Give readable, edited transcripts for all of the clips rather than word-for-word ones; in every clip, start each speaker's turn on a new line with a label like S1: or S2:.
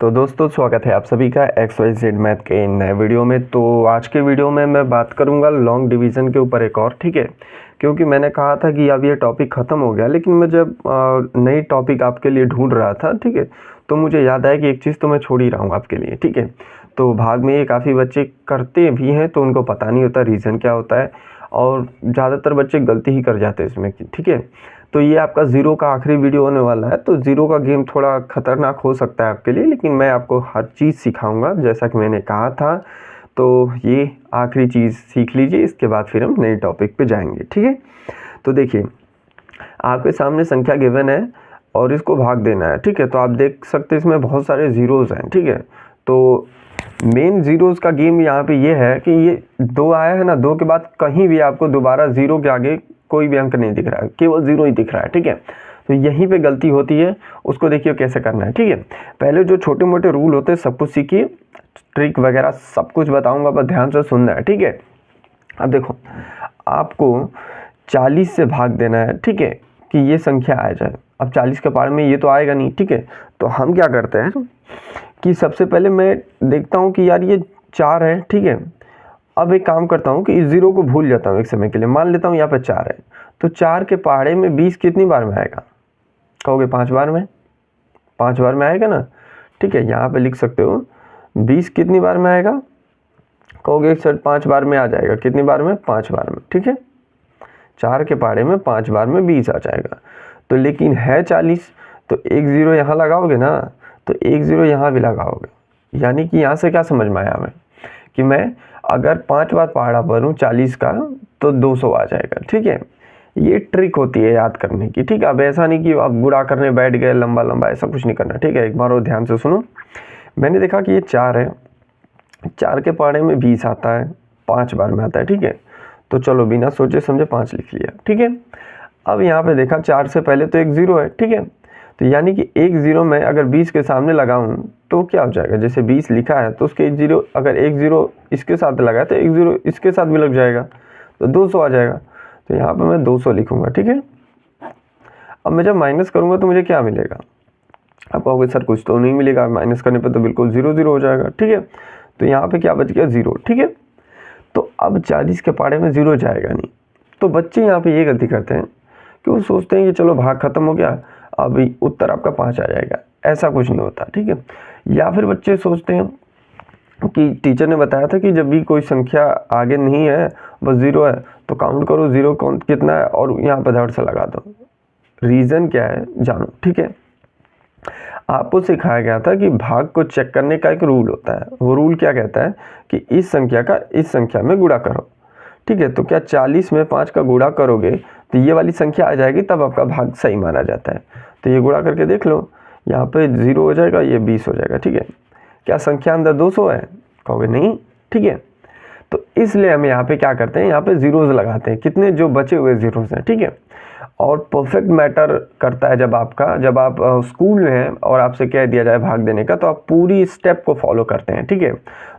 S1: तो दोस्तों स्वागत है आप सभी का XYZ मैथ के नए वीडियो में। तो आज के वीडियो में मैं बात करूंगा लॉन्ग डिवीज़न के ऊपर एक और, ठीक है। क्योंकि मैंने कहा था कि अब ये टॉपिक ख़त्म हो गया, लेकिन मैं जब नई टॉपिक आपके लिए ढूंढ रहा था, ठीक है, तो मुझे याद आया कि एक चीज़ तो मैं छोड़ ही रहा हूँ आपके लिए, ठीक है। तो भाग में ये काफ़ी बच्चे करते भी हैं तो उनको पता नहीं होता रीज़न क्या होता है, और ज़्यादातर बच्चे गलती ही कर जाते हैं इसमें, ठीक है। तो ये आपका ज़ीरो का आखिरी वीडियो होने वाला है। तो ज़ीरो का गेम थोड़ा ख़तरनाक हो सकता है आपके लिए, लेकिन मैं आपको हर चीज़ सिखाऊंगा जैसा कि मैंने कहा था। तो ये आखिरी चीज़ सीख लीजिए, इसके बाद फिर हम नए टॉपिक पे जाएंगे, ठीक है। तो देखिए, आपके सामने संख्या गिवन है और इसको भाग देना है, ठीक है। तो आप देख सकते हैं इसमें बहुत सारे ज़ीरोज़ हैं, ठीक है। तो मेन ज़ीरोज़ का गेम यहाँ पे ये है कि ये दो आया है ना, दो के बाद कहीं भी आपको दोबारा ज़ीरो के आगे कोई भी अंक नहीं दिख रहा है, केवल ज़ीरो ही दिख रहा है, ठीक है। तो यहीं पे गलती होती है, उसको देखिए कैसे करना है, ठीक है। पहले जो छोटे मोटे रूल होते हैं सब कुछ सीखिए, ट्रिक वगैरह सब कुछ बताऊंगा, बस ध्यान से सुनना है, ठीक है। अब देखो, आपको 40 से भाग देना है, ठीक है, कि ये संख्या आ जाए। अब 40 के पार में ये तो आएगा नहीं, ठीक है। तो हम क्या करते हैं कि सबसे पहले मैं देखता हूँ कि यार ये 4 है, ठीक है। अब एक काम करता हूँ कि इस ज़ीरो को भूल जाता हूँ एक समय के लिए, मान लेता हूँ यहाँ पे 4 है। तो 4 के पहाड़े में 20 कितनी बार में आएगा? कहोगे 5 बार में। 5 बार में आएगा ना, ठीक है। यहाँ पे लिख सकते हो 20 कितनी बार में आएगा? कहोगे सर 5 बार में आ जाएगा। कितनी बार में? 5 बार में, ठीक है। 4 के पहाड़े में 5 बार में 20 आ जाएगा। तो लेकिन है 40, तो एक ज़ीरो यहाँ लगाओगे ना, तो एक ज़ीरो यहाँ भी लगाओगे। यानी कि यहाँ से क्या समझ में आया हमें कि मैं अगर 5 बार पहाड़ा भरूँ 40 का तो 200 आ जाएगा, ठीक है। ये ट्रिक होती है याद करने की, ठीक है। अब ऐसा नहीं कि आप गुणा करने बैठ गए लंबा लंबा, ऐसा कुछ नहीं करना, ठीक है। एक बार और ध्यान से सुनो। मैंने देखा कि ये 4 है, 4 के पहाड़े में 20 आता है, 5 बार में आता है, ठीक है। तो चलो बिना सोचे समझे 5 लिख लिया, ठीक है। अब यहाँ पे देखा 4 से पहले तो एक ज़ीरो है, ठीक है। तो यानी कि एक ज़ीरो में अगर 20 के सामने लगाऊं तो क्या हो जाएगा? जैसे 20 लिखा है तो उसके एक ज़ीरो, अगर एक ज़ीरो इसके साथ लगा तो एक ज़ीरो इसके साथ भी लग जाएगा, तो 200 आ जाएगा। तो यहाँ पे मैं 200 लिखूंगा, ठीक है। अब मैं जब माइनस करूँगा तो मुझे क्या मिलेगा? आप कहोगे सर कुछ तो नहीं मिलेगा, माइनस करने पर तो बिल्कुल 0 0 हो जाएगा, ठीक है। तो यहाँ पे क्या बच गया? 0, ठीक है। तो अब 40 के पहाड़े में 0 जाएगा नहीं। तो बच्चे यहाँ पे ये गलती करते हैं कि वो सोचते हैं कि चलो भाग खत्म हो गया, अब उत्तर आपका 5 आ जाएगा। ऐसा कुछ नहीं होता, ठीक है। या फिर बच्चे सोचते हैं कि टीचर ने बताया था कि जब भी कोई संख्या आगे नहीं है, बस 0 है, तो काउंट करो 0 कौन कितना है और यहाँ पर धड़ से लगा दो। रीज़न क्या है जानो, ठीक है। आपको सिखाया गया था कि भाग को चेक करने का एक रूल होता है। वो रूल क्या कहता है कि इस संख्या का इस संख्या में गुणा करो, ठीक है। तो क्या 40 में 5 का गुणा करोगे तो ये वाली संख्या आ जाएगी, तब आपका भाग सही माना जाता है। तो ये गुणा करके देख लो, यहाँ पे 0 हो जाएगा, ये 20 हो जाएगा, ठीक है। क्या संख्या अंदर 200 है? कहोगे नहीं, ठीक है। तो इसलिए हम यहाँ पे क्या करते हैं, यहाँ पे ज़ीरोज़ लगाते हैं, कितने जो बचे हुए ज़ीरोज़ हैं, ठीक है। और परफेक्ट मैटर करता है जब आप स्कूल में हैं और आपसे कह दिया जाए भाग देने का, तो आप पूरी स्टेप को फॉलो करते हैं, ठीक है।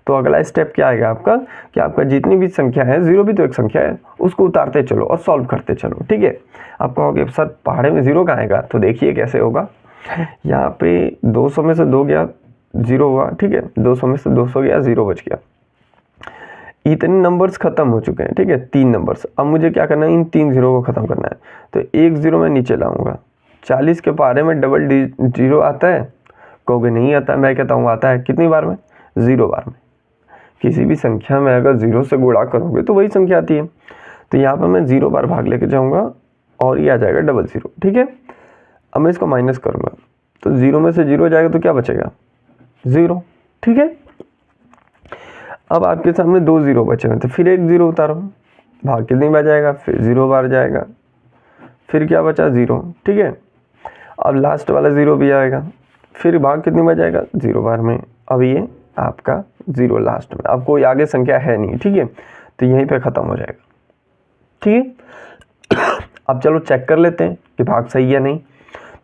S1: तो अगला स्टेप क्या आएगा आपका कि आपका जितनी भी संख्या है, 0 भी तो एक संख्या है, उसको उतारते चलो और सॉल्व करते चलो, ठीक है। आप कहोगे सर पहाड़े में 0 कहाँ आएगा? तो देखिए कैसे होगा। यहाँ पे 200 में से 2 गया, 0 हुआ, ठीक है। 200 में से 200 गया, 0 बच गया। इतने नंबर्स खत्म हो चुके हैं, ठीक है, 3 नंबर्स। अब मुझे क्या करना है? इन 3 ज़ीरो को ख़त्म करना है। तो एक ज़ीरो मैं नीचे लाऊंगा। 40 के पहाड़े में डबल ज़ीरो आता है? कहोगे नहीं आता। मैं कहता हूँ आता है। कितनी बार में? 0 बार में। किसी भी संख्या में अगर 0 से गुणा करोगे तो वही संख्या आती है। तो यहाँ पर मैं 0 बार भाग लेके जाऊँगा और ये आ जाएगा डबल ज़ीरो, ठीक है। अब मैं इसको माइनस करूँगा तो 0 में से 0 जाएगा तो क्या बचेगा? 0, ठीक है। अब आपके सामने 2 ज़ीरो बचे हुए, तो फिर एक 0 उतारो, भाग कितनी बार जाएगा? फिर 0 बार जाएगा, फिर क्या बचा? 0, ठीक है। अब लास्ट वाला 0 भी आएगा, फिर भाग कितनी बार जाएगा? 0 बार में। अब ये आपका 0 लास्ट में, अब कोई आगे संख्या है नहीं, ठीक है। तो यहीं पे ख़त्म हो जाएगा, ठीक है। अब चलो चेक कर लेते हैं कि भाग सही है नहीं।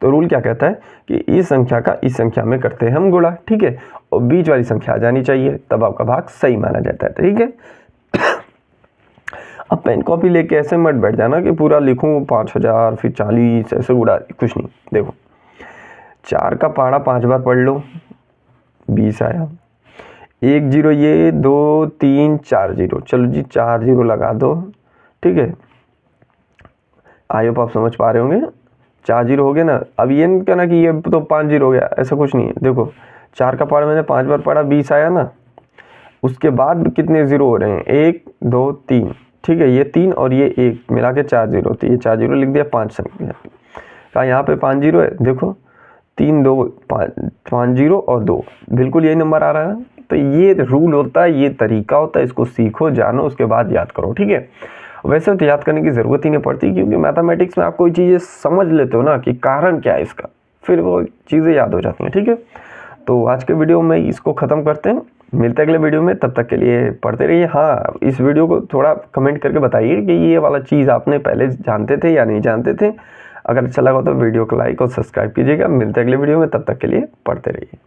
S1: तो रूल क्या कहता है कि इस संख्या का इस संख्या में करते हैं हम गुणा, ठीक है, और बीच वाली संख्या आ जानी चाहिए, तब आपका भाग सही माना जाता है, ठीक है। अब पेन कॉपी लेके ऐसे मत बैठ जाना कि पूरा लिखूं 5000 फिर 40 ऐसे गुणा, कुछ नहीं। देखो 4 का पहाड़ा 5 बार पढ़ लो, 20 आया, 1 0 ये, 2 3 4 0, चलो जी 4 0 लगा दो, ठीक है। आई होप आप समझ पा रहे होंगे। 4 0 हो गया ना। अब ये नहीं कहना कि ये तो 5 0 हो गया, ऐसा कुछ नहीं है। देखो 4 का पार्ट मैंने 5 बार पढ़ा, 20 आया ना। उसके बाद कितने ज़ीरो हो रहे हैं, 1 2 3, ठीक है। ये 3 और ये 1 मिला के 4 0, तो ये 4 0 लिख दिया 5 संख्या का। यहाँ पे 5 0 है, देखो 3 2 5 0 और 2, बिल्कुल यही नंबर आ रहा है। तो ये रूल होता है, ये तरीका होता है, इसको सीखो, जानो, उसके बाद याद करो, ठीक है। वैसे तो याद करने की ज़रूरत ही नहीं पड़ती, क्योंकि मैथमेटिक्स में आप कोई चीज़ें समझ लेते हो ना कि कारण क्या है इसका, फिर वो चीज़ें याद हो जाती हैं, ठीक है। तो आज के वीडियो में इसको ख़त्म करते हैं, मिलते हैं अगले वीडियो में। तब तक के लिए पढ़ते रहिए। हाँ, इस वीडियो को थोड़ा कमेंट करके बताइए कि ये वाला चीज़ आपने पहले जानते थे या नहीं जानते थे। अगर अच्छा लगा तो वीडियो को लाइक और सब्सक्राइब कीजिएगा। मिलते हैं अगले वीडियो में, तब तक के लिए पढ़ते रहिए।